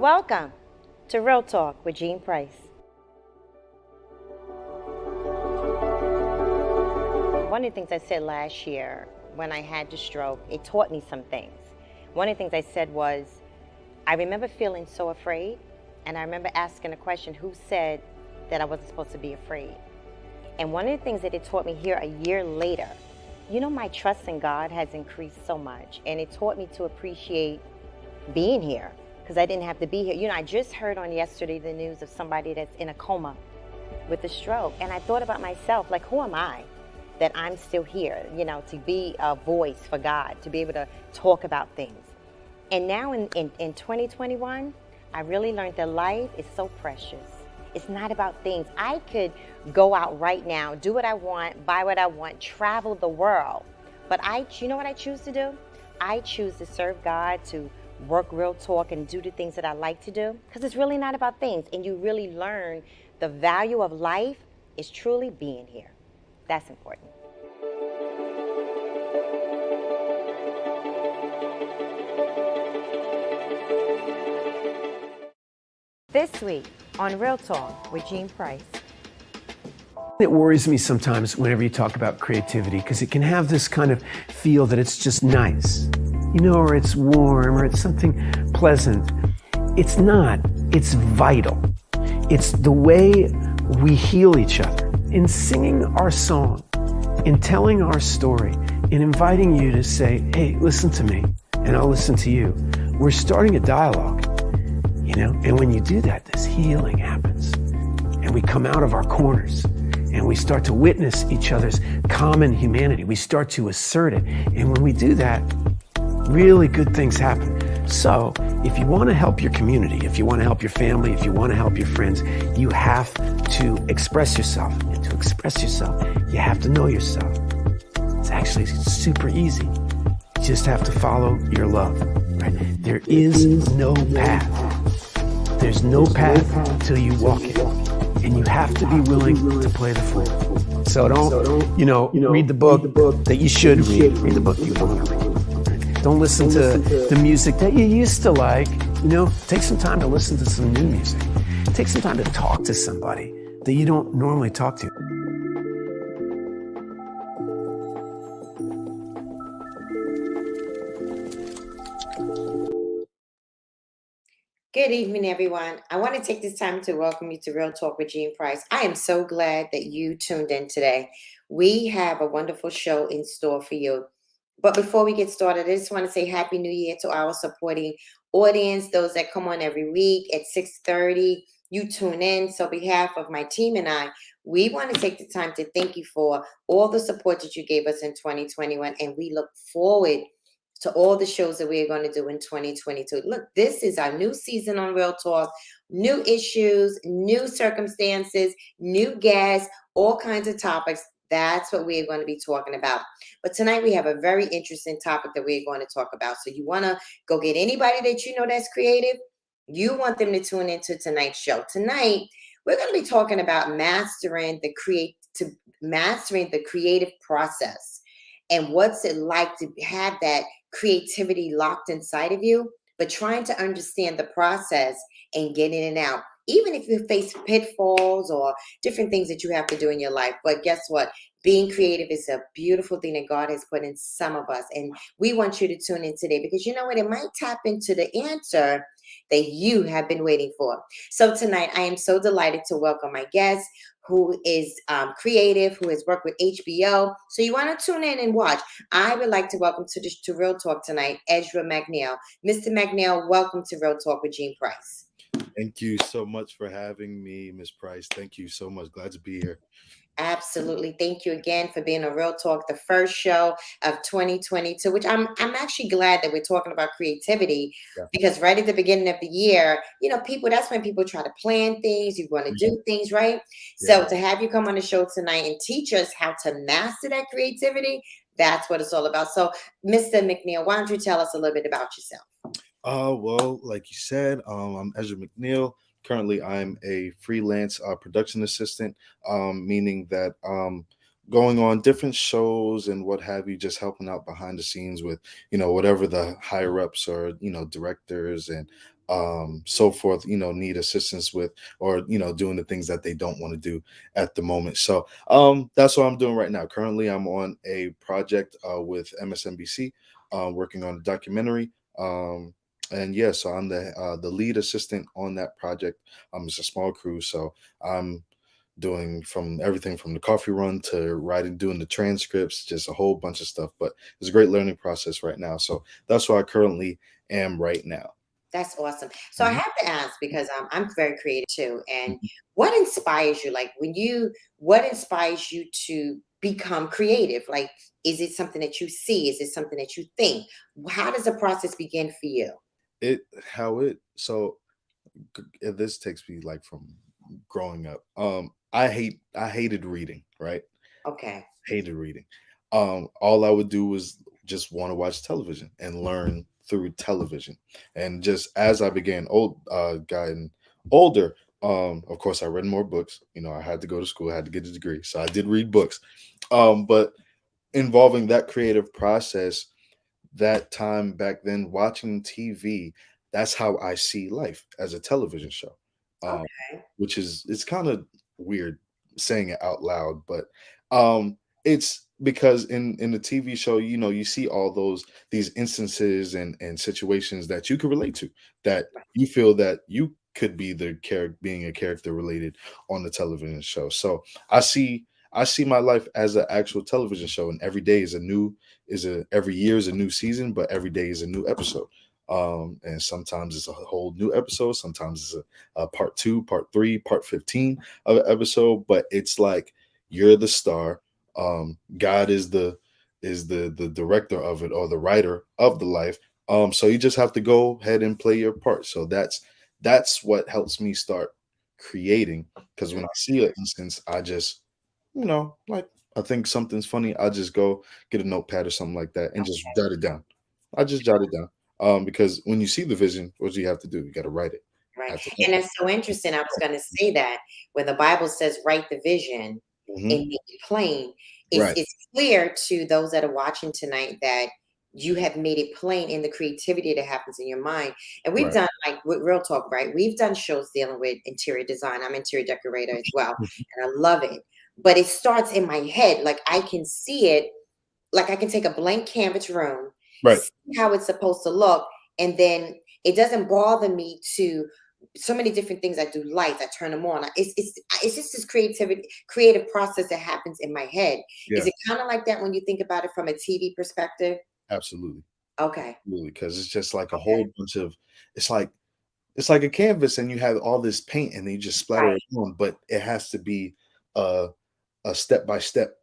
Welcome to Real Talk with Gene Price. One of the things I said last year when I had the stroke, it taught me some things. One of the things I said was, I remember feeling so afraid, and I remember asking a question, who said that I wasn't supposed to be afraid? And one of the things that it taught me here a year later, my trust in God has increased so much, and it taught me to appreciate being here because I didn't have to be here. I just heard on yesterday the news of somebody that's in a coma with a stroke, and I thought about myself, like, who am I that I'm still here, to be a voice for God, to be able to talk about things. And now in 2021, I really learned that life is so precious. It's not about things. I could go out right now, do what I want, buy what I want, travel the world. But you know what I choose to do? I choose to serve God, to work Real Talk and do the things that I like to do, because it's really not about things. And you really learn the value of life is truly being here. That's important. This week on Real Talk with Gene Price. It worries me sometimes whenever you talk about creativity because it can have this kind of feel that it's just nice, or it's warm or it's something pleasant. It's not. It's vital. It's the way we heal each other. In singing our song, in telling our story, in inviting you to say, hey, listen to me, and I'll listen to you. We're starting a dialogue. And when you do that, this healing happens. And we come out of our corners and we start to witness each other's common humanity. We start to assert it. And when we do that, really good things happen. So if you want to help your community, if you want to help your family, if you want to help your friends, you have to express yourself. And to express yourself, you have to know yourself. It's actually super easy. You just have to follow your love. Right? There is no path. There's no path until you walk it. And you have to be willing to play the fool. So don't, read the book that you should read. Read the book you want to read. Don't listen to the music that you used to like. Take some time to listen to some new music. Take some time to talk to somebody that you don't normally talk to. Good evening, everyone. I want to take this time to welcome you to Real Talk with Gene Price. I am so glad that you tuned in today. We have a wonderful show in store for you. But before we get started, I just want to say Happy New Year to our supporting audience, those that come on every week at 6:30. You tune in. So on behalf of my team and I, we want to take the time to thank you for all the support that you gave us in 2021. And we look forward to all the shows that we're going to do in 2022. Look, this is our new season on Real Talk, new issues, new circumstances, new guests, all kinds of topics. That's what we're going to be talking about. But tonight we have a very interesting topic that we're going to talk about. So you want to go get anybody that you know that's creative. You want them to tune into tonight's show. Tonight, we're going to be talking about mastering the creative process. And what's it like to have that creativity locked inside of you, but trying to understand the process and getting it out, even if you face pitfalls or different things that you have to do in your life. But guess what? Being creative is a beautiful thing that God has put in some of us. And we want you to tune in today because you know what? It might tap into the answer that you have been waiting for. So tonight, I am so delighted to welcome my guest who is creative, who has worked with HBO. So you want to tune in and watch. I would like to welcome to Real Talk tonight, Ezra McNeil. Mr. McNeil, welcome to Real Talk with Gene Price. Thank you so much for having me, Ms. Price. Thank you so much. Glad to be here. Absolutely. Thank you again for being on Real Talk, the first show of 2022, which I'm actually glad that we're talking about creativity because right at the beginning of the year, that's when people try to plan things. You want to do things, right? So to have you come on the show tonight and teach us how to master that creativity, that's what it's all about. So Mr. McNeil, why don't you tell us a little bit about yourself? Well, like you said, I'm Ezra McNeil. Currently, I'm a freelance production assistant, meaning that going on different shows and what have you, just helping out behind the scenes with, whatever the higher ups or, directors and so forth, need assistance with, or doing the things that they don't want to do at the moment. So that's what I'm doing right now. Currently I'm on a project with MSNBC, working on a documentary. And yeah, so I'm the lead assistant on that project. It's a small crew, so I'm doing from everything from the coffee run to writing, doing the transcripts, just a whole bunch of stuff. But it's a great learning process right now. So that's where I currently am right now. That's awesome. So I Mhm, have to ask because I'm very creative too. And mhm. what inspires you? Like what inspires you to become creative? Like, is it something that you see? Is it something that you think? How does the process begin for you? It how it so if this takes me like from growing up. I hated reading, right? Okay. Hated reading. All I would do was just want to watch television and learn through television. And just as I began gotten older, of course I read more books. I had to go to school, I had to get a degree. So I did read books. But involving that creative process, that time back then watching TV, that's how I see life as a television show. Um, Okay. which is it's kind of weird saying it out loud, but it's because in the TV show, you see all these instances and situations that you can relate to, that Right. you feel that you could be the character, being a character related on the television show. So I see my life as an actual television show, and every day every year is a new season, but every day is a new episode. And sometimes it's a whole new episode, sometimes it's part two, part three, part 15 of an episode, but it's like you're the star. God is the director of it, or the writer of the life. So you just have to go ahead and play your part. So that's what helps me start creating. Because when I see an instance, I just, like, I think something's funny, I just go get a notepad or something like that and just jot it down. I just jot it down. Because when you see the vision, what do you have to do? You got to write it Right. after that. And that's so interesting. I was going to say that when the Bible says write the vision Mhm. and make it plain, it's Right. it's clear to those that are watching tonight that you have made it plain in the creativity that happens in your mind. And we've Right. done like with real talk, right? We've done shows dealing with interior design. I'm interior decorator as well, Mhm. and I love it. But it starts in my head. Like I can see it, like I can take a blank canvas room, Right. see how it's supposed to look, and then it doesn't bother me to so many different things. I do lights, I turn them on. It's just this creative process that happens in my head. Is Yeah, it kind of like that when you think about it from a TV perspective? absolutely. Okay. Absolutely. Because it's just like a Okay. whole bunch of it's like it's like a canvas, and you have all this paint and you just splatter Right. it on, but it has to be a a step by step,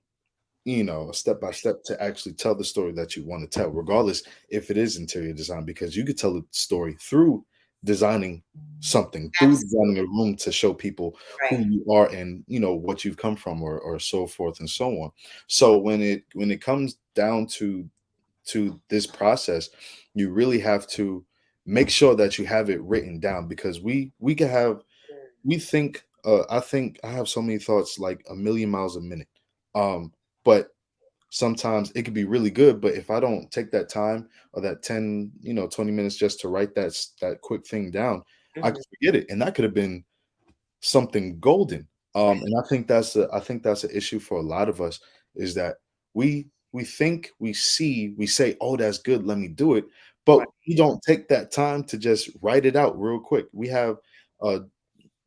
a step by step to actually tell the story that you want to tell, regardless if it is interior design, because you could tell the story through designing something, through designing a Absolutely. room to show people who Right. you are and what you've come from, or so forth and so on. So when it comes down to this process, you really have to make sure that you have it written down, because we can have Mm. we think I think I have so many thoughts, like a million miles a minute. But sometimes it could be really good, but if I don't take that time, or that 10, 20 minutes just to write that quick thing down, I Mhm. could forget it, and that could have been something golden. Right. And I think that's an issue for a lot of us, is that we think, we say, oh, that's good, let me do it, but Right. we don't take that time to just write it out real quick. We have uh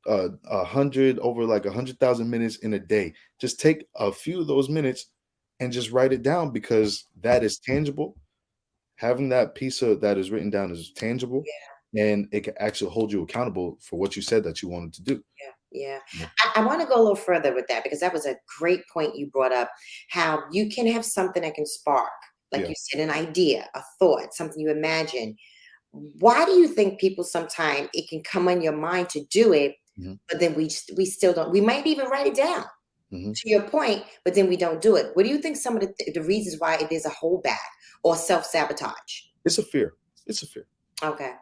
a hundred over like 100,000 minutes in a day. Just take a few of those minutes and just write it down, because that is tangible. Having that piece of that is written down is tangible, and it can actually hold you accountable for what you said that you wanted to do. Yeah, yeah. Yeah. I want to go a little further with that because that was a great point you brought up. How you can have something that can spark, like Yeah. you said, an idea, a thought, something you imagine. Why do you think people sometimes it can come on your mind to do it, Mhm. but then we still don't? We might even write it down Mhm. to your point, but then we don't do it. What do you think some of the reasons why it is a holdback or self sabotage? It's a fear. It's a fear. Okay.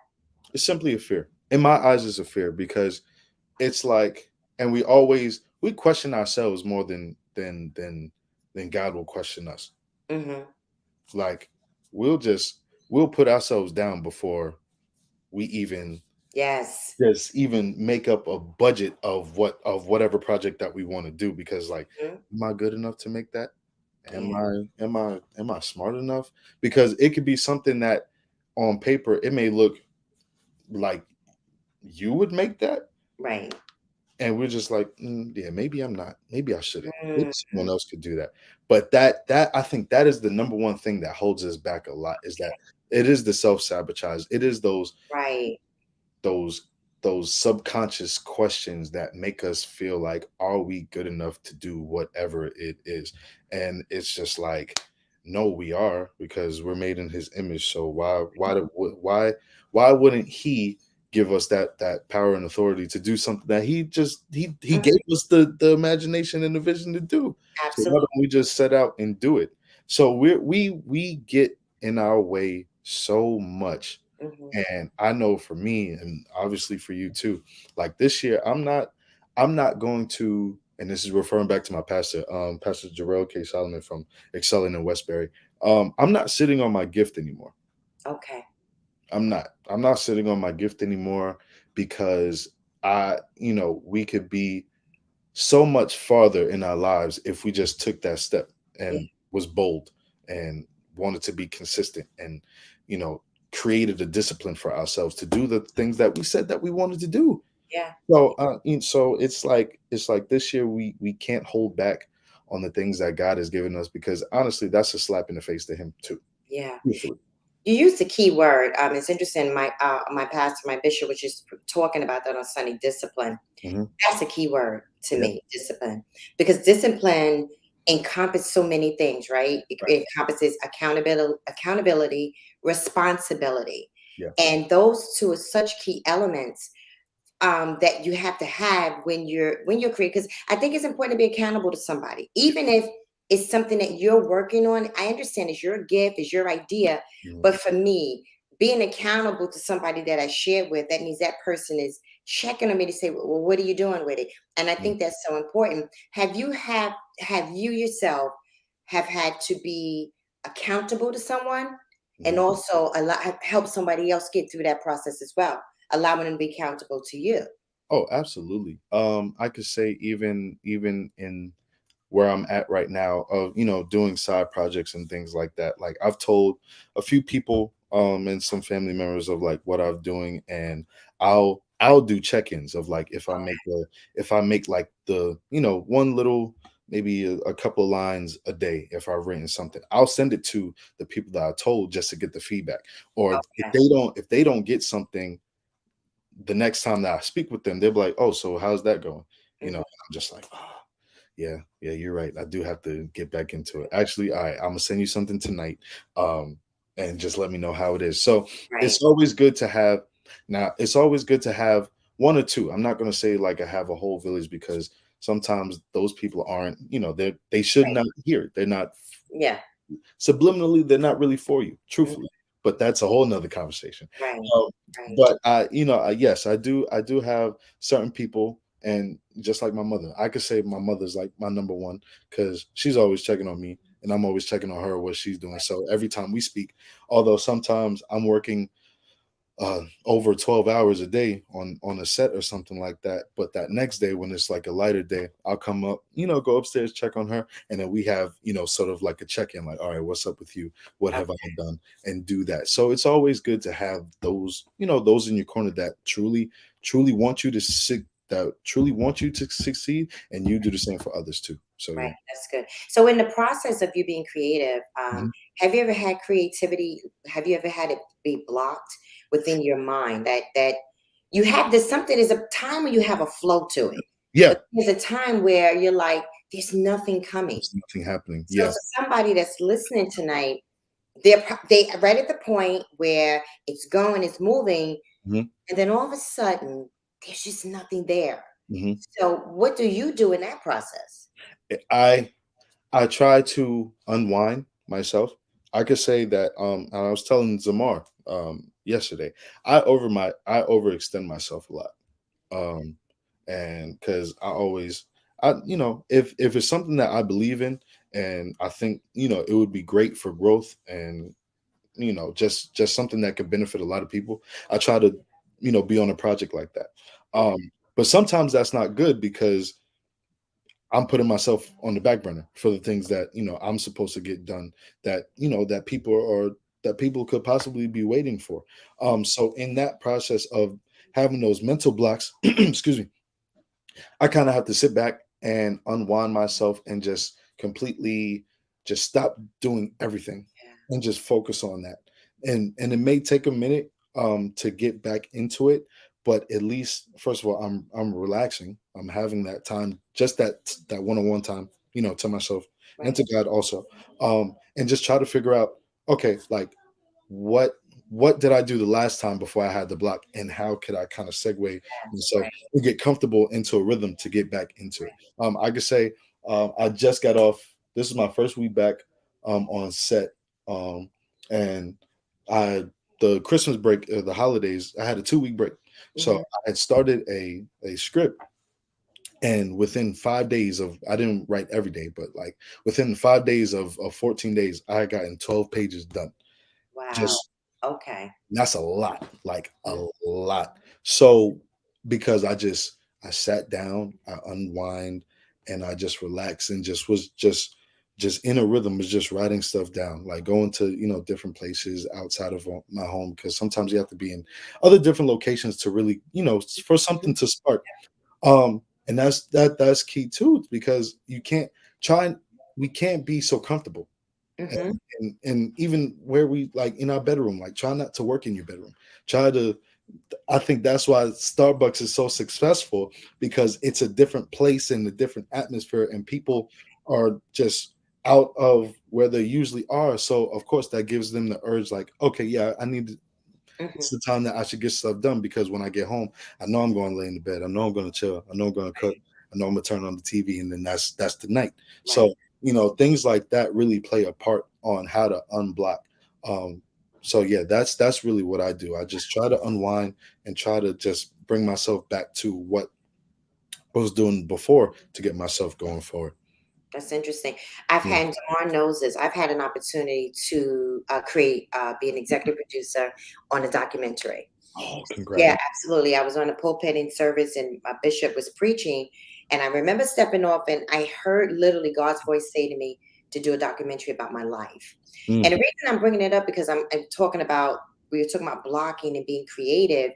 It's simply a fear. In my eyes, it's a fear, because it's like, and we question ourselves more than God will question us. Mm-hmm. Like, we'll just we'll put ourselves down before we even Yes. just even make up a budget of whatever project that we want to do, because like, Mhm. am I good enough to make that? Yeah. Am I smart enough? Because it could be something that on paper it may look like you would make that, Right. and we're just like, yeah, maybe I'm not. Maybe I shouldn't. Maybe Mhm. someone else could do that. But that I think that is the number one thing that holds us back a lot, is that it is the self sabotage. It is Right. those those subconscious questions that make us feel like, are we good enough to do whatever it is? And it's just like, no, we are, because we're made in his image. So why wouldn't he give us that power and authority to do something that he Mhm. gave us the imagination and the vision to do? So why Absolutely. don't we just set out and do it? So we get in our way so much. Mhm. And I know for me, and obviously for you too, like this year, I'm not going to, and this is referring back to my pastor, Pastor Jarrell K. Solomon from Excelling in Westbury. I'm not sitting on my gift anymore. Okay. I'm not sitting on my gift anymore, because we could be so much farther in our lives if we just took that step Yeah. and was bold and wanted to be consistent, and you know created a discipline for ourselves to do the things that we said that we wanted to do. Yeah. So it's like this year we can't hold back on the things that God has given us, because honestly that's a slap in the face to him too. Yeah. Truthfully. You used the key word. It's interesting. My pastor, my bishop, was just talking about that on Sunday. Discipline. Mhm. That's a key word to Yeah. me. Discipline, because discipline encompasses so many things, right? Right. It encompasses accountability, responsibility, Yeah. and those two are such key elements that you have to have when you're creating. Because I think it's important to be accountable to somebody, even if it's something that you're working on. I understand it's your gift, it's your idea, Mhm. but for me, being accountable to somebody that I shared with, that means that person is checking on me to say, well, what are you doing with it? And I Mhm. think that's so important. Have you yourself have had to be accountable to someone, and Mhm. also help somebody else get through that process as well, allowing them to be accountable to you? Oh, absolutely. I could say even in where I'm at right now of doing side projects and things like that. Like I've told a few people and some family members of like what I'm doing, and I'll do check-ins of like if I make like the one little, maybe a couple of lines a day. If I've written something, I'll send it to the people that I told just to get the feedback. Or Okay. if they don't get something, the next time that I speak with them, they'll be like, "Oh, so how's that going?" Mhm. I'm just like, "Ah, yeah, yeah, you're right. I do have to get back into it." Actually, all right, I'm gonna send you something tonight, um, and just let me know how it is. So Right. it's always good to have. Now, it's always good to have one or two. I'm not gonna say like I have a whole village, because sometimes those people aren't. They should Right. not hear it. They're not Yeah. subliminally. They're not really for you, Mhm. truthfully. But that's a whole nother conversation. Right. Um, Right. but yes, I do have certain people, and just like my mother, I could say my mother's like my number one, because she's always checking on me, and I'm always checking on her what she's doing. So every time we speak, although sometimes I'm working over 12 hours a day on a set or something like that, but that next day when it's like a lighter day, I'll come up, go upstairs, check on her, and then we have sort of like a check-in, like, all right, what's up with you, what have I Okay. done, and do that. So it's always good to have those in your corner that truly want you to succeed, and you do the same for others too. So Right. yeah. That's good. So in the process of you being creative, Mhm. have you ever had creativity? Have you ever had it be blocked within your mind, that you have this something? There's a time when you have a flow to it, Yeah, but there's a time where you're like, there's nothing coming. there's nothing happening. So Yeah. for somebody that's listening tonight, they are right at the point where it's going, it's moving, Mhm. and then all of a sudden there's just nothing there. Mhm. So what do you do in that process? I I try to unwind myself. I could say that and I was telling Zamar yesterday, I overextend myself a lot. Um and because if it's something that I believe in, and I think, it would be great for growth, and just something that could benefit a lot of people, I try to be on a project like that. But sometimes that's not good because I'm putting myself on the back burner for the things that I'm supposed to get done, that that people could possibly be waiting for. So in that process of having those mental blocks, excuse me, I kind of have to sit back and unwind myself and just completely just stop doing everything Yeah. and just focus on that. And it may take a minute to get back into it, but at least first of all, I'm relaxing. I'm having that time, just that one-on-one time, to myself and Right. to God also. And just try to figure out, okay, like what what did I do the last time before I had the block, and how could I kind of segue Yes. myself Right. and get comfortable into a rhythm to get back into it. I could say I just got off. This is my first week back on set, and I the Christmas break, the holidays. I had a 2 week break, so Mhm. I had started a script, and within 5 days of I didn't write every day, but like within 5 days of 14 days, I had gotten 12 pages done. Wow. Just Okay. that's a lot, like a Mm. lot. So because I sat down, I unwind, and I just relaxed and just was just in a rhythm, was just writing stuff down, like going to different places outside of my home, because sometimes you have to be in other different locations to really for something to spark. And that's key too, because you can't try we can't be so comfortable, Mhm. and even where we like in our bedroom, like try not to work in your bedroom. Try to I think that's why Starbucks is so successful, because it's a different place and a different atmosphere, and people are just out of where they usually are. So of course that gives them the urge, like, okay, yeah, it's Mhm. the time that I should get stuff done, because when I get home, I know I'm going to lay in the bed. I know I'm going to chill. I know I'm going to cook. I know I'm going to turn on the TV, and then that's the night. Right. So things like that really play a part on how to unblock. Um, so yeah, that's really what I do. I just try to unwind and try to just bring myself back to what I was doing before to get myself going forward. That's interesting. I've Yeah. had Demar Noses. I've had an opportunity to be an executive producer on a documentary. Oh, Yeah, congratulations. absolutely. I was on a pulpit service and my bishop was preaching. And I remember stepping off and I heard literally God's voice say to me to do a documentary about my life. And the Mm, reason I'm bringing it up because I'm talking about, we were talking about blocking and being creative.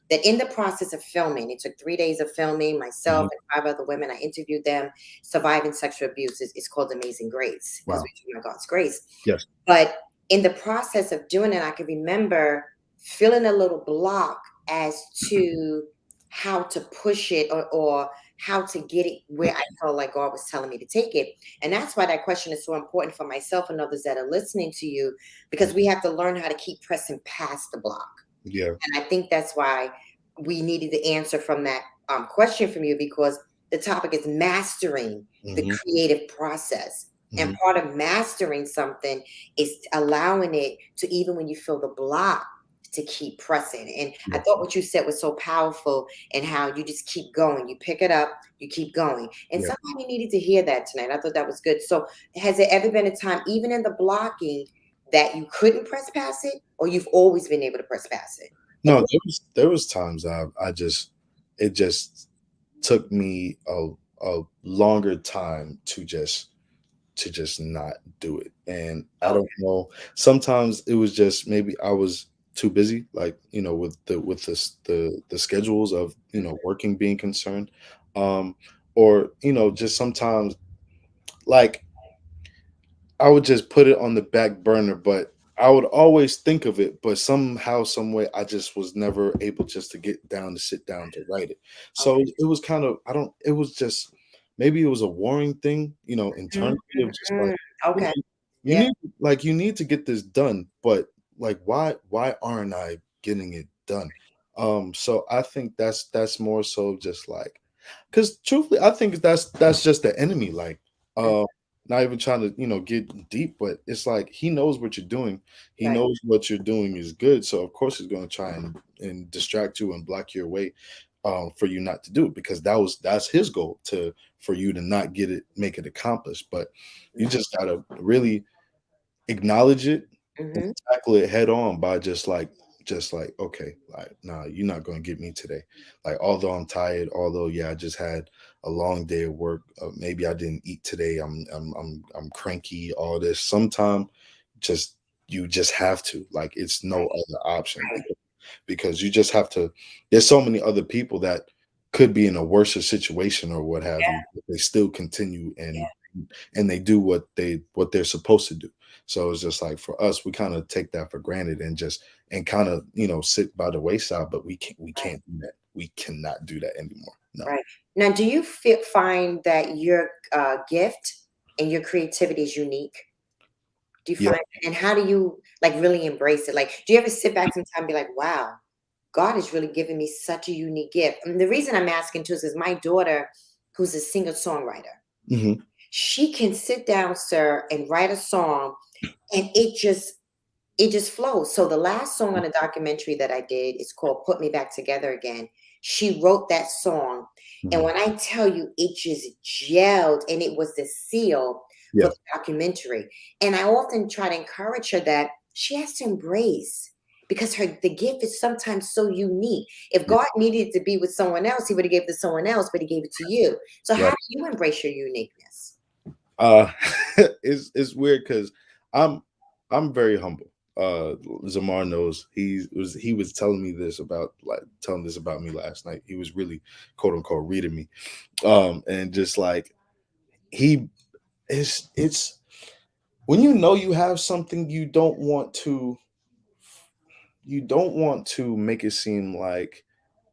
That in the process of filming, it took 3 days of filming, myself mhm. and 5 other women. I interviewed them, surviving sexual abuse. It's called Amazing Grace because Wow. we're talking about God's grace. Yes. But in the process of doing it, I can remember feeling a little block as to how to push it or how to get it where I felt like God was telling me to take it. And that's why that question is so important for myself and others that are listening to you, because we have to learn how to keep pressing past the block. Yeah. And I think that's why we needed the answer from that question from you, because the topic is mastering the Hmm. creative process. And Hmm. part of mastering something is allowing it to, even when you feel the block, to keep pressing. And I Yeah. thought what you said was so powerful, and how you just keep going. You pick it up, you keep going. And Yeah. somebody needed to hear that tonight. I thought that was good. So, has there ever been a time, even in the blocking, that you couldn't press past it, or you've always been able to press past it? No, there was times I just it just took me a longer time to just not do it. And I Okay. don't know. Sometimes it was just maybe I was too busy, like, with the schedules of, working being concerned. Um, or, just sometimes, like, I would just put it on the back burner, but I would always think of it, but somehow, some way, I just was never able just to get down to sit down to write it. So Okay. it was kind of, I don't, it was just maybe it was a warring thing, Mhm, internally of just like, mhm. you Okay. know, you Yeah. need you need to get this done, but like why aren't I getting it done? So I think that's more so just like, because truthfully, I think that's just the enemy. Like, Mm. uh, not even trying to get deep, but it's like he knows what you're doing. He Right. knows what you're doing is good, so of course he's going to try and distract you and block your way, for you not to do it, because that's his goal, to for you to not get it, make it accomplished. But you Mhm, just gotta really acknowledge it and mhm. tackle it head on by just like just like, okay, like, nah, you're not going to get me today. Like, although I'm tired, although, yeah, I just had a long day of work, maybe I didn't eat today. I'm cranky, all this. Sometime just, you just have to, like, it's no Right. other option, Right. because you just have to, there's so many other people that could be in a worse situation or what have you, Yeah. but they still continue Yeah. and they do what they're supposed to do. So it's just like, for us, we kind of take that for granted and just, and kind of, sit by the wayside, but we Right. can't do that. We cannot do that anymore. No. Right. Now, do you find that your gift and your creativity is unique? Do you Yeah. find, and how do you like really embrace it? Like, do you ever sit back sometime and be like, wow, God has really given me such a unique gift? And the reason I'm asking too is because my daughter, who's a singer songwriter, Hmm. she can sit down, sir, and write a song, and it just flows. So the last song on a documentary that I did is called Put Me Back Together Again. She wrote that song. And Hmm. when I tell you, it just gelled, and it was the seal for Yeah. the documentary. And I often try to encourage her that she has to embrace, because the gift is sometimes so unique. If Yeah. God needed it to be with someone else, he would have gave it to someone else, but he gave it to you. So how Right. do you embrace your uniqueness? Uh, it's weird because I'm I'm very humble. Zamar knows, he was telling me this about, like, telling this about me last night. He was really, quote unquote, reading me. And just like, he it's when you know you have something, you don't want to make it seem like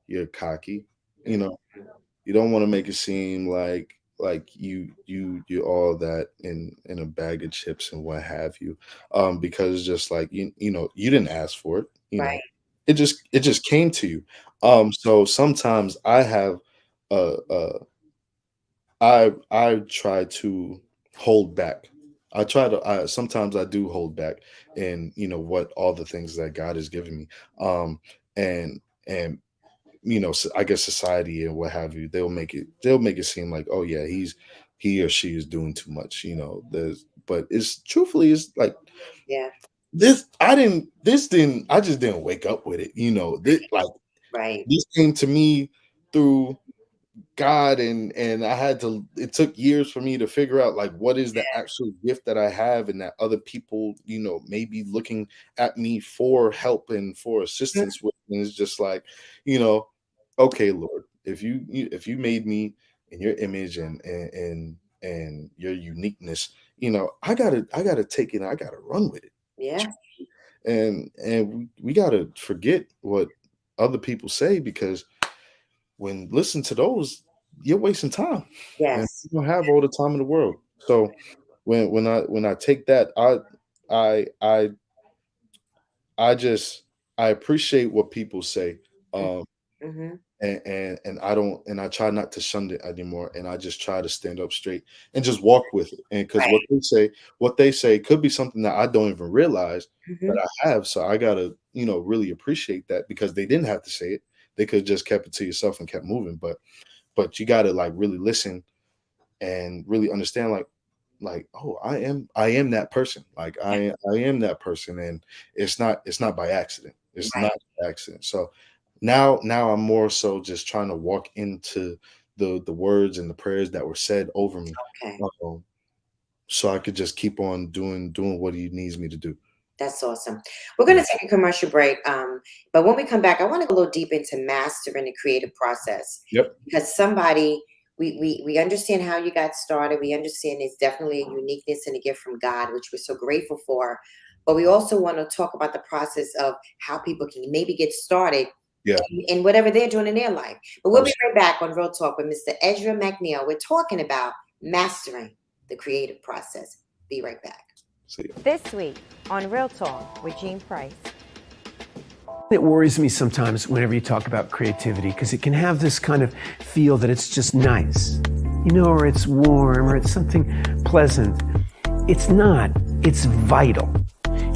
you're cocky, you know. You don't want to make it seem like you're all that in a bag of chips and what have you. Because it's just like, you didn't ask for it, Right. it just came to you. So sometimes uh I try to hold back. Sometimes I do hold back in, what all the things that God has given me. And I guess society and what have you, they'll make it seem like, oh yeah, he or she is doing too much. But it's truthfully, it's like, Yeah. I just didn't wake up with it. Right. This came to me through God, and it took years for me to figure out, like, what is the actual gift that I have, and that other people, may be looking at me for help and for Mhm. assistance with. And it's just like, you know, okay, Lord, if you made me in your image and your uniqueness, I gotta take it and I gotta run with it. Yeah. And we gotta forget what other people say, because when listen to those, you're wasting time, and Yes. you don't have all the time in the world. So when I take that, I I I appreciate what people say, um, Mhm. and I try not to shun it anymore, and I just try to stand up straight and just walk with it. And because Right. what they say could be something that I don't even realize that Mhm. I have. So I gotta, really appreciate that, because they didn't have to say it. They could have just kept it to yourself and kept moving. But you gotta, like, really listen and really understand, like, oh, I am that person. Like, I am that person, and it's not by accident. It's Right. not by accident. So now I'm more so just trying to walk into the words and the prayers that were said over me, Okay. um, so I could just keep on doing what he needs me to do. That's awesome. We're Yeah. going to take a commercial break. But when we come back, I want to go a little deep into mastering the creative process, Yep. because somebody, we understand how you got started. We understand it's definitely a uniqueness and a gift from God, which we're so grateful for. But we also want to talk about the process of how people can maybe get started Yeah. in whatever they're doing in their life. But we'll be Abs- right back on Real Talk with Mr. Ezra McNeil. We're talking about mastering the creative process. Be right back. See ya. This week on Real Talk with Gene Price. It worries me sometimes whenever you talk about creativity, because it can have this kind of feel that it's just nice, or it's warm, or it's something pleasant. It's not. It's vital.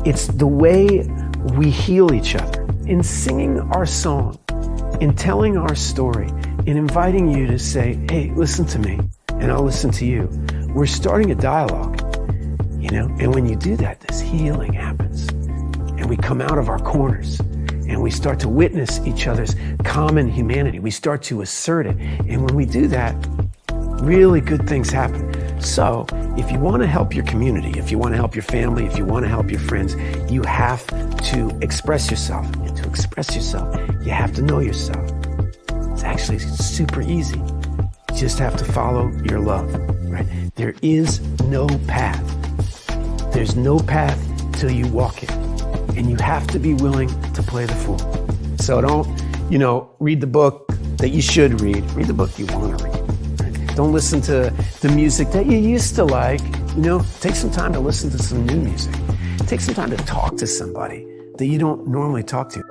It's the way we heal each other in singing our song, in telling our story, in inviting you to say, hey, listen to me, and I'll listen to you. We're starting a dialogue, and when you do that, this healing happens, and we come out of our corners, and we start to witness each other's common humanity. We start to assert it. And when we do that, really good things happen. So if you want to help your community, if you want to help your family, if you want to help your friends, you have to express yourself. And to express yourself, you have to know yourself. It's actually super easy. You just have to follow your love, right? There is no path. There's no path till you walk it. And you have to be willing to play the fool. So don't, read the book that you should read. Read the book you want to read. Right? Don't listen to the music that you used to like. Take some time to listen to some new music. Take some time to talk to somebody that you don't normally talk to.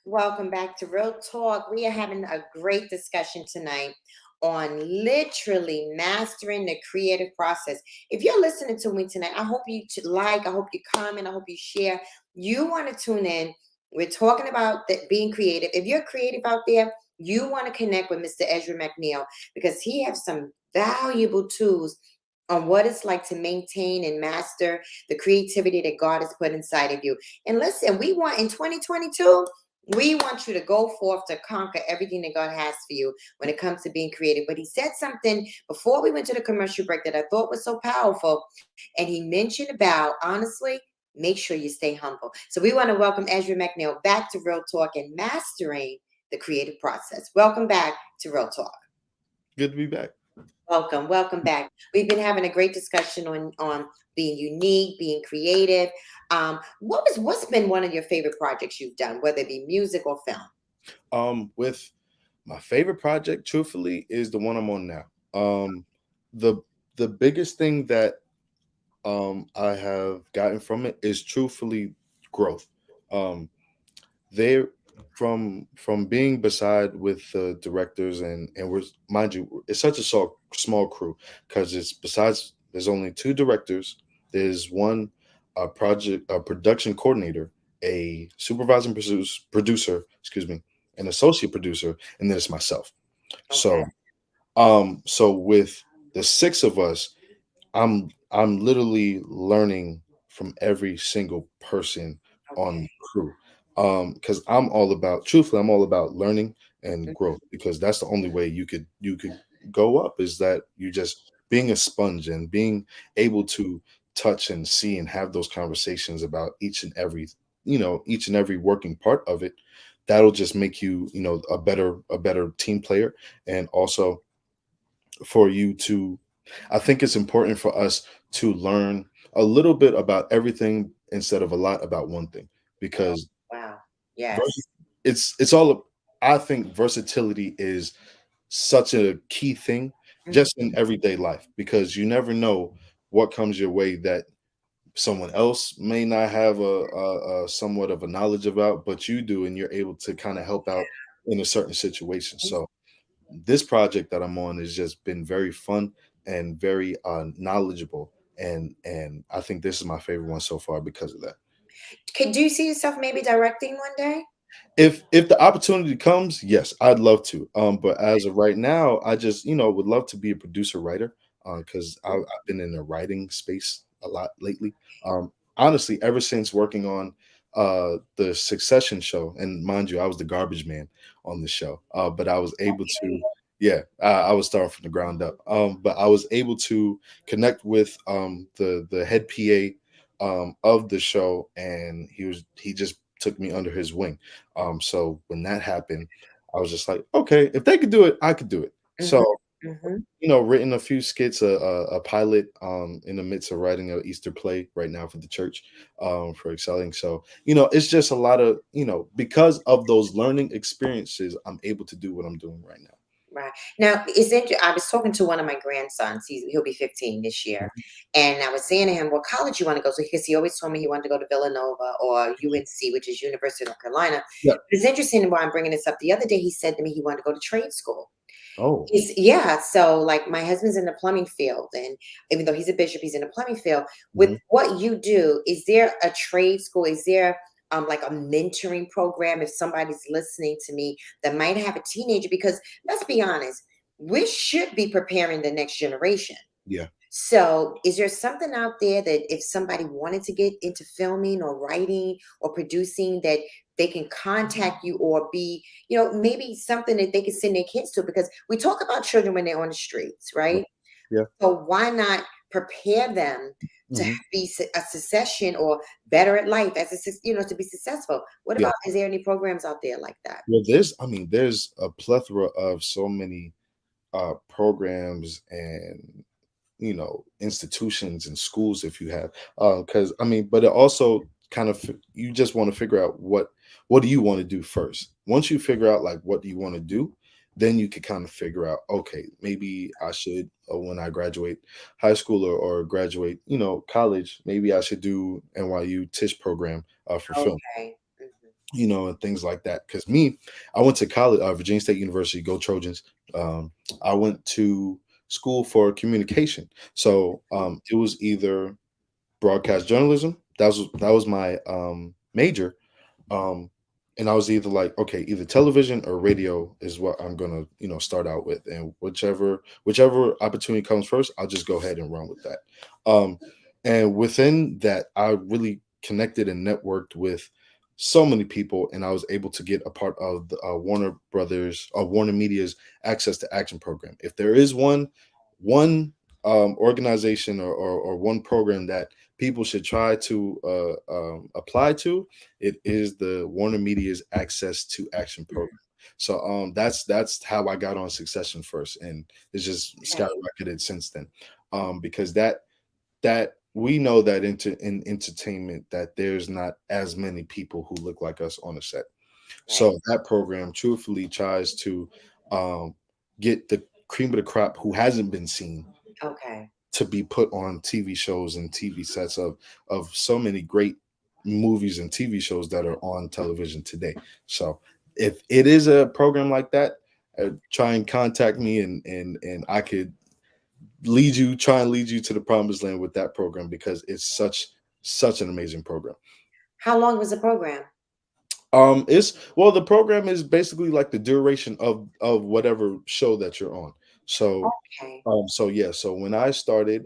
Welcome back to Real Talk. We are having a great discussion tonight on literally mastering the creative process. If you're listening to me tonight, I hope you I hope you comment, I hope you share. You want to tune in. We're talking about being creative. If you're creative out there, you want to connect with Mr. Ezra McNeil because he has some valuable tools on what it's like to maintain and master the creativity that God has put inside of you. And listen, we want in 2022, we want you to go forth to conquer everything that God has for you when it comes to being creative. But he said something before we went to the commercial break that I thought was so powerful. And he mentioned about, honestly, make sure you stay humble. So we want to welcome Ezra McNeil back to Real Talk and mastering the creative process. Welcome back to Real Talk. Good to be back. Welcome back. We've been having a great discussion on being unique, being creative. What's been one of your favorite projects you've done, whether it be music or film? With my favorite project, truthfully, is the one I'm on now. The biggest thing that I have gotten from it is truthfully growth. There from being beside with the directors and we're, mind you, it's such a small crew because there's only 2 directors, there's one production coordinator, a supervising producer, an associate producer, and then it's myself. Okay. So with the 6 of us, I'm literally learning from every single person on the crew. Because I'm all about learning and growth, because that's the only way you could go up, is that you just being a sponge and being able to touch and see and have those conversations about each and every working part of it. That'll just make you, a better team player. And also for you to, I think it's important for us to learn a little bit about everything instead of a lot about one thing, because Wow. Yes. it's all, I think versatility is such a key thing just in everyday life, because you never know what comes your way that someone else may not have a somewhat of a knowledge about, but you do, and you're able to kind of help out in a certain situation. So this project that I'm on has just been very fun and very knowledgeable, and I think this is my favorite one so far because of that. Do you see yourself maybe directing one day? If the opportunity comes, yes, I'd love to. But as of right now, I just would love to be a producer writer, because I've been in the writing space a lot lately. Honestly, ever since working on the Succession show, and mind you, I was the garbage man on the show, but I was able to, yeah, I was starting from the ground up. But I was able to connect with the head PA of the show, and he just took me under his wing. So when that happened, I was just like, okay, if they could do it, I could do it. So written a few skits, a pilot, in the midst of writing an Easter play right now for the church, for Excelling. So it's just a lot of, because of those learning experiences, I'm able to do what I'm doing right now. Right. Now, I was talking to one of my grandsons. He'll be 15 this year. And I was saying to him, what college you want to go to? Because he always told me he wanted to go to Villanova or UNC, which is University of North Carolina. Yeah. It's interesting why I'm bringing this up. The other day, he said to me he wanted to go to trade school. Oh, Yeah. So like my husband's in the plumbing field, and even though he's a bishop, he's in the plumbing field. With what you do, is there a trade school? Is there like a mentoring program if somebody's listening to me that might have a teenager? Because let's be honest, we should be preparing the next generation. Yeah. So, is there something out there that if somebody wanted to get into filming or writing or producing, that they can contact you, or be, maybe something that they can send their kids to? Because we talk about children when they're on the streets, Right. right? Yeah. So, why not prepare them to Hmm. be a succession or better at life as to be successful? What Yeah. about, is there any programs out there like that? Well, there's a plethora of so many programs and institutions and schools if you have, because but it also kind of you just want to figure out what do you want to do first. Once you figure out like what do you want to do, then you can kind of figure out, okay, maybe I should, when I graduate high school or graduate college, maybe I should do NYU Tisch program for film, Okay. and things like that. Because me, I went to college, Virginia State University, go Trojans. I went to school for communication, so it was either broadcast journalism. That was my major, um, and I was either like, okay, either television or radio is what I'm gonna start out with, and whichever opportunity comes first, I'll just go ahead and run with that. Um, and within that, I really connected and networked with so many people, and I was able to get a part of the Warner Brothers, Warner Media's Access to Action program. If there is one organization or one program that people should try to apply to, it is the Warner Media's Access to Action program. So that's how I got on Succession first, and it's just Okay. skyrocketed since then. Because that we know that in entertainment that there's not as many people who look like us on a set. Right. So that program truthfully tries to um, get the cream of the crop who hasn't been seen Okay. to be put on TV shows and TV sets of so many great movies and TV shows that are on television today. So if it is a program like that, try and contact me, and I could try and lead you to the promised land with that program, because it's such an amazing program. How long was the program? It's well, the program is basically like the duration of whatever show that you're on. So Okay. so yeah, so when I started,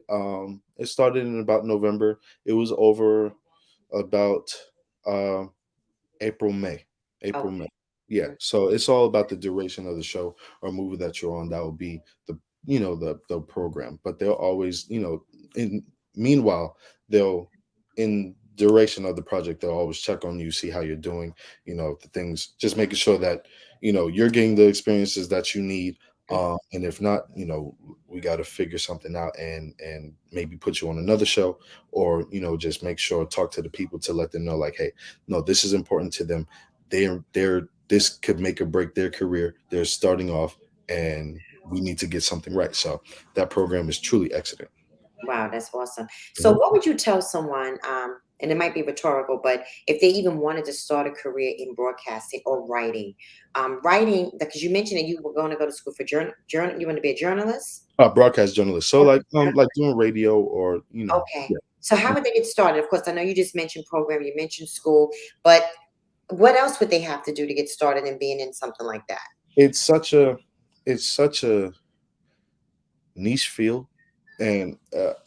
it started in about November. It was over about uh April, May. April, May. Okay. Yeah. So it's all about the duration of the show or movie that you're on. That will be the program. But they'll always, in meanwhile, they'll in duration of the project, they'll always check on you, see how you're doing, the things, just making sure that, you're getting the experiences that you need. And if not, we got to figure something out, and maybe put you on another show, or just make sure talk to the people to let them know, like, hey, no, this is important to them. They're this could make or break their career. They're starting off, and we need to get something right. So that program is truly excellent. Wow, that's awesome. So, Mhm. what would you tell someone? And it might be rhetorical, but if they even wanted to start a career in broadcasting or writing, writing, because you mentioned that you were going to go to school for you want to be a journalist. Broadcast journalist. So like doing radio, or Okay. yeah. So, how would they get started? Of course, I know you just mentioned program, you mentioned school, but what else would they have to do to get started in being in something like that? It's such a niche field, and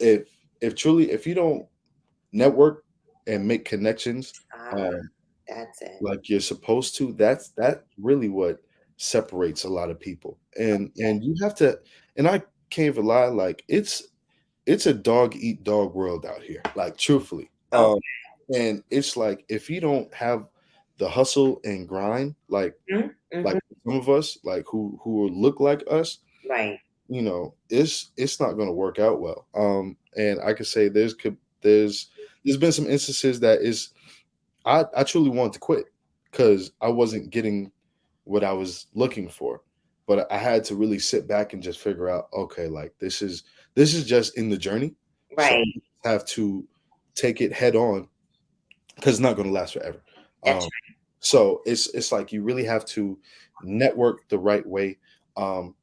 if truly, if you don't network and make connections, Ah, um, that's it. like you're supposed to, that's really what separates a lot of people. And you have to, and I can't even lie, like it's a dog eat dog world out here, like truthfully. Okay. And it's like if you don't have the hustle and grind, like Hmm. some of us, like who look like us, Right. it's not going to work out well. And I could say there's been some instances that is I truly wanted to quit because I wasn't getting what I was looking for. But I had to really sit back and just figure out, okay, like this is just in the journey. So Right. I have to take it head on, because it's not going to last forever. That's Um, so it's like you really have to network the right way. Um,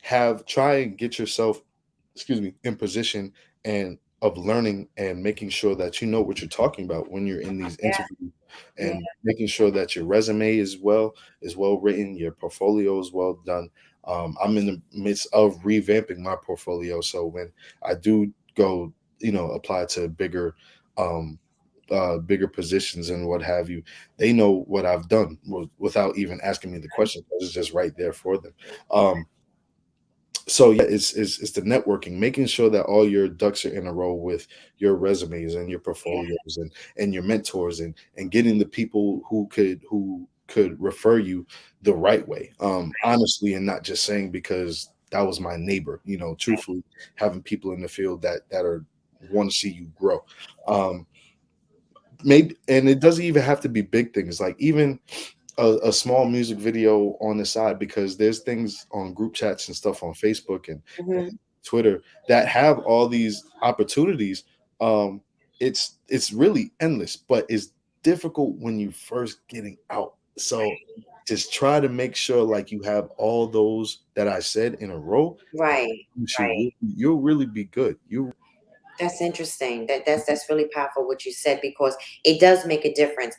have try and get yourself, excuse me, in position and of learning and making sure that you know what you're talking about when you're in these yeah. interviews, Yeah. and making sure that your resume is well written, your portfolio is well done, I'm in the midst of revamping my portfolio. So when I do go, apply to um, bigger positions and what have you, they know what I've done without even asking me the question. It's just right there for them. Um, so yeah, it's the networking, making sure that all your ducks are in a row with your resumes and your Yeah. portfolios and your mentors and getting the people who could refer you the right way, honestly, and not just saying because that was my neighbor, truthfully, having people in the field that are want to see you grow. um Maybe, and it doesn't even have to be big things, like even a small music video on the side, because there's things on group chats and stuff on Facebook and Mhm. Twitter that have all these opportunities. Um, it's really endless, but it's difficult when you first getting out. So just try to make sure like you have all those that I said in a row. Right. Right. You'll really be good. You That's interesting. That's really powerful what you said, because it does make a difference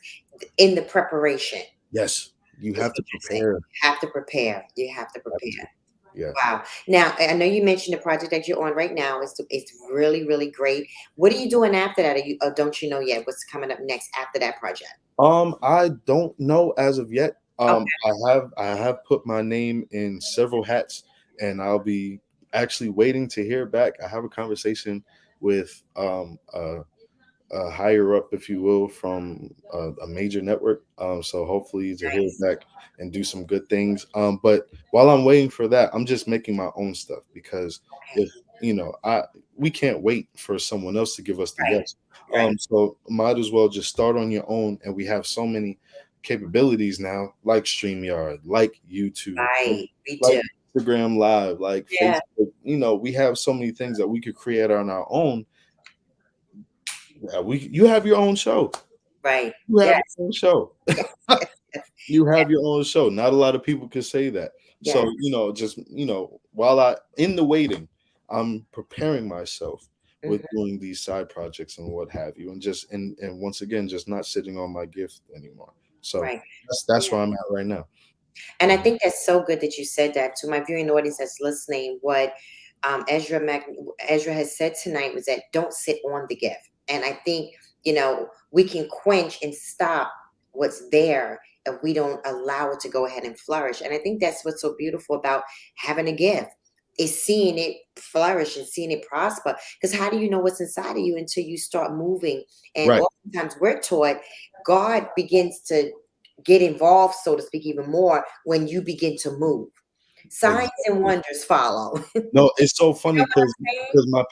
in the preparation. Yes, you Is have to what you're saying. prepare. You have to prepare. You have to prepare. Yeah. Wow. Now, I know you mentioned the project that you're on right now. It's really, really great. What are you doing after that? Are you, or don't you know yet what's coming up next after that project? I don't know as of yet. Okay. I have put my name in several hats, and I'll be actually waiting to hear back. I have a conversation with higher up, if you will, from a major network. So hopefully to hear Nice. back and do some good things. But while I'm waiting for that, I'm just making my own stuff, because if Okay. I we can't wait for someone else to give us the Right. yes. Right. So might as well just start on your own, and we have so many capabilities now, like StreamYard, like YouTube, Right. We like do. Instagram Live, like Yeah. Facebook. We have so many things that we could create on our own. You have your own show. Right. You have Yes. your own show. Yes. Yes. You have your own show. Not a lot of people can say that. So, Yes. just while I in the waiting, I'm preparing myself with Mhm. doing these side projects and what have you, and just and once again, just not sitting on my gift anymore. So Right. that's Yeah. where I'm at right now. And I think that's so good that you said that. To my viewing audience that's listening, what Ezra has said tonight was that don't sit on the gift. And I think, we can quench and stop what's there if we don't allow it to go ahead and flourish. And I think that's what's so beautiful about having a gift, is seeing it flourish and seeing it prosper. Because how do you know what's inside of you until you start moving? And Right. oftentimes we're taught God begins to get involved, so to speak, even more when you begin to move. Signs and Exactly. wonders follow. You No, it's so know funny what because I'm saying? my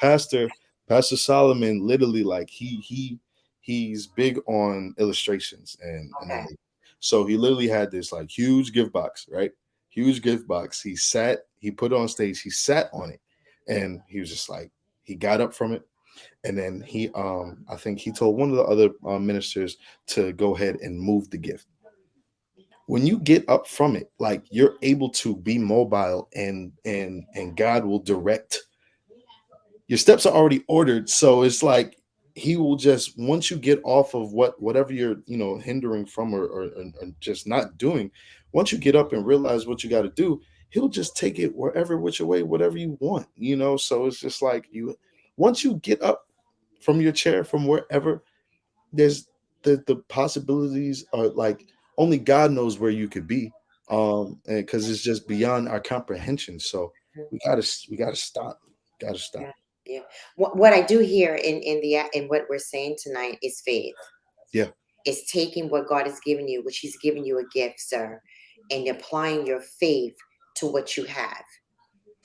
Pastor Solomon, literally, like he's big on illustrations and Okay. everything. So he literally had this like huge gift box, right? Huge gift box. He put it on stage, he sat on it, and he was just like, he got up from it, and then I think he told one of the other ministers to go ahead and move the gift. When you get up from it, like you're able to be mobile, and God will direct. Your steps are already ordered, so it's like he will just, once you get off of whatever you're hindering from, or just not doing, once you get up and realize what you got to do, he'll just take it wherever, which way, whatever you want. So it's just like, once you get up from your chair, from wherever, there's the possibilities are like, only God knows where you could be, and because it's just beyond our comprehension. So we gotta stop, gotta stop. Yeah. Yeah. What I do here in what we're saying tonight is faith. Yeah. It's taking what God has given you, which He's given you a gift, sir, and applying your faith to what you have.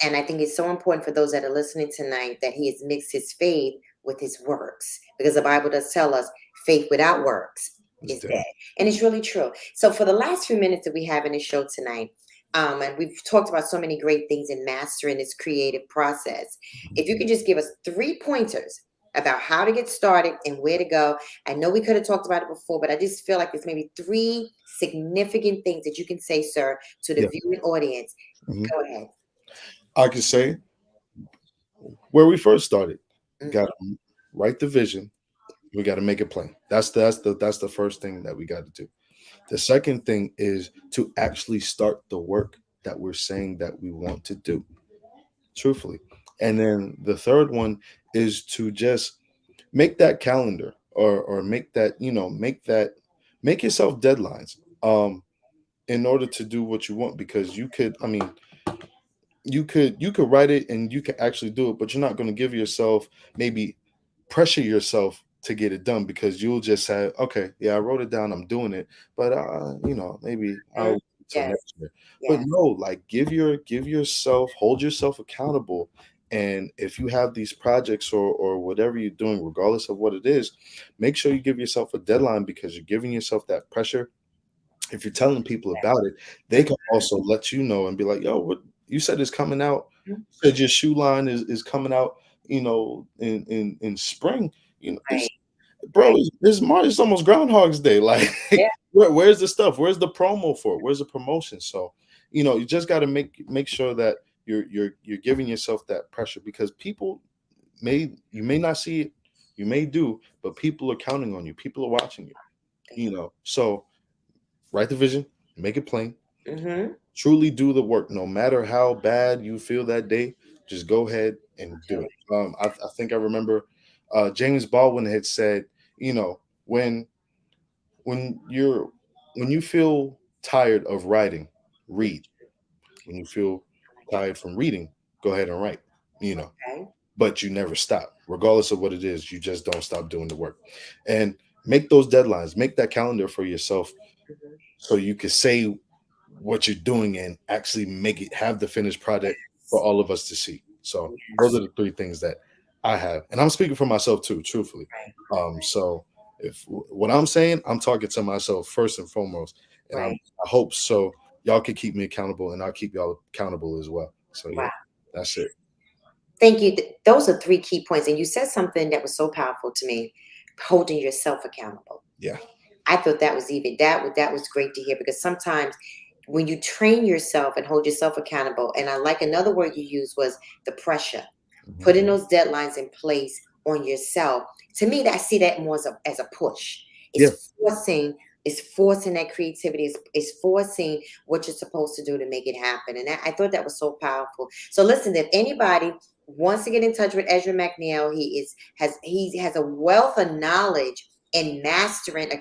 And I think it's so important for those that are listening tonight that He has mixed His faith with His works, because the Bible does tell us faith without works It's is dead. dead. And it's really true. So for the last few minutes that we have in the show tonight, and we've talked about so many great things in mastering this creative process. If you could just give us 3 pointers about how to get started and where to go. I know we could have talked about it before, but I just feel like there's maybe 3 significant things that you can say, sir, to the Yeah. viewing audience. Mhm. Go ahead. I can say where we first started. Got Mhm. to write the vision. We got to make it plain. That's the first thing that we got to do. The second thing is to actually start the work that we're saying that we want to do, truthfully. And then the third one is to just make that calendar, or make that, make yourself deadlines, in order to do what you want, because you could, I mean, you could write it and you could actually do it, but you're not going to give yourself, maybe pressure yourself to get it done, because you'll just say, okay, yeah, I wrote it down, I'm doing it, but maybe I'll wait till Yes. next year. But Yes. no, like, give yourself, hold yourself accountable. And if you have these projects, or whatever you're doing, regardless of what it is, make sure you give yourself a deadline, because you're giving yourself that pressure. If you're telling people about it, they can also let you know and be like, yo, what you said is coming out. You said your shoe line is coming out, in spring. Right. Bro, it's March, it's almost Groundhog's Day. Like, Yeah. where's the stuff? Where's the promo for it? Where's the promotion? So, you just got to make sure that you're giving yourself that pressure, because people you may not see it, you may do, but people are counting on you. People are watching you. So write the vision, make it plain, Mm-hmm. truly do the work, no matter how bad you feel that day. Just go ahead and do it. I think I remember James Baldwin had said, when you feel tired of writing, read. When you feel tired from reading, go ahead and write. Okay. But you never stop, regardless of what it is. You just don't stop doing the work, and make those deadlines, make that calendar for yourself, Mhm. so you can say what you're doing and actually make it, have the finished product for all of us to see. So those are the three things that I have, and I'm speaking for myself too, truthfully. So if what I'm saying, I'm talking to myself first and foremost, and Right. I hope so y'all can keep me accountable, and I'll keep y'all accountable as well. So yeah, Wow. that's it. Thank you. Those are three key points. And you said something that was so powerful to me, holding yourself accountable. Yeah. I thought that was that was great to hear, because sometimes when you train yourself and hold yourself accountable, and I like another word you used was the pressure, Mhm. putting those deadlines in place on yourself. To me, I see that more as a push. It's forcing that creativity. It's forcing what you're supposed to do to make it happen. And I thought that was so powerful. So listen, if anybody wants to get in touch with Ezra McNeil, he has a wealth of knowledge in mastering the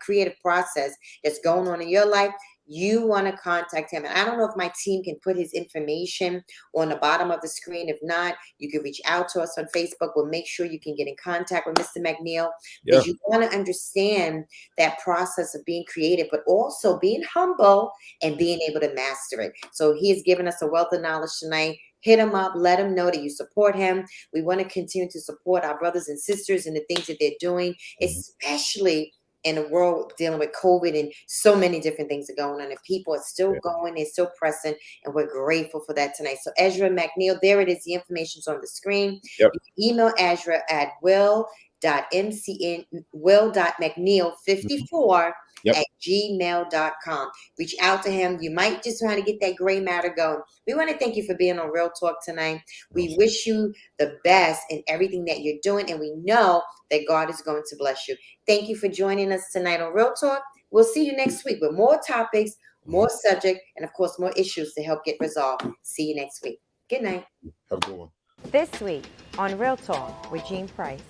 creative process that's going on in your life. You want to contact him. And I don't know if my team can put his information on the bottom of the screen. If not, you can reach out to us on Facebook. We'll make sure you can get in contact with Mr. McNeil, because you want to understand that process of being creative, but also being humble and being able to master it. So he has given us a wealth of knowledge tonight. Hit him up. Let him know that you support him. We want to continue to support our brothers and sisters in the things that they're doing, especially in a world dealing with COVID and so many different things are going on, and people are still going, they're still pressing, and we're grateful for that tonight. So Ezra McNeil, there it is. The information's on the screen. Yep. You can email Ezra at will.mcneil54 at gmail.com. Reach out to him. You might just want to get that gray matter going. We want to thank you for being on Real Talk tonight. We wish you the best in everything that you're doing, and we know that God is going to bless you. Thank you for joining us tonight on Real Talk. We'll see you next week with more topics, more subject, and of course, more issues to help get resolved. See you next week. Good night. Have a good one. This week on Real Talk with Gene Price.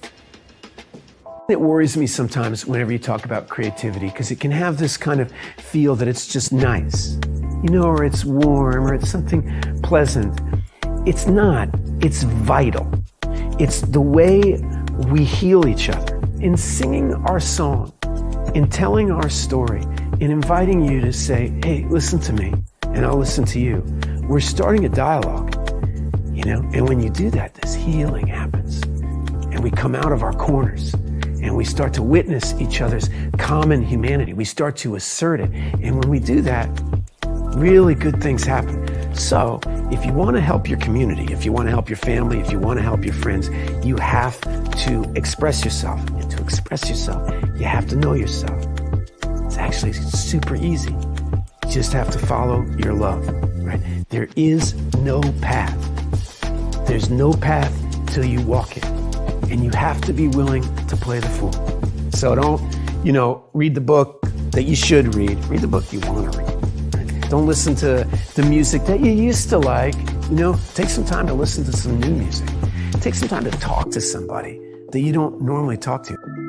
It worries me sometimes whenever you talk about creativity, because it can have this kind of feel that it's just nice, or it's warm, or it's something pleasant. It's not. It's vital. It's the way we heal each other in singing our song, in telling our story, in inviting you to say, hey, listen to me, and I'll listen to you. We're starting a dialogue, and when you do that, this healing happens, and we come out of our corners. And we start to witness each other's common humanity. We start to assert it. And when we do that, really good things happen. So if you want to help your community, if you want to help your family, if you want to help your friends, you have to express yourself. And to express yourself, you have to know yourself. It's actually super easy. You just have to follow your love, right? There is no path. There's no path till you walk it. And you have to be willing to play the fool. So don't, read the book that you should read. Read the book you want to read. Right? Don't listen to the music that you used to like. You know, take some time to listen to some new music. Take some time to talk to somebody that you don't normally talk to.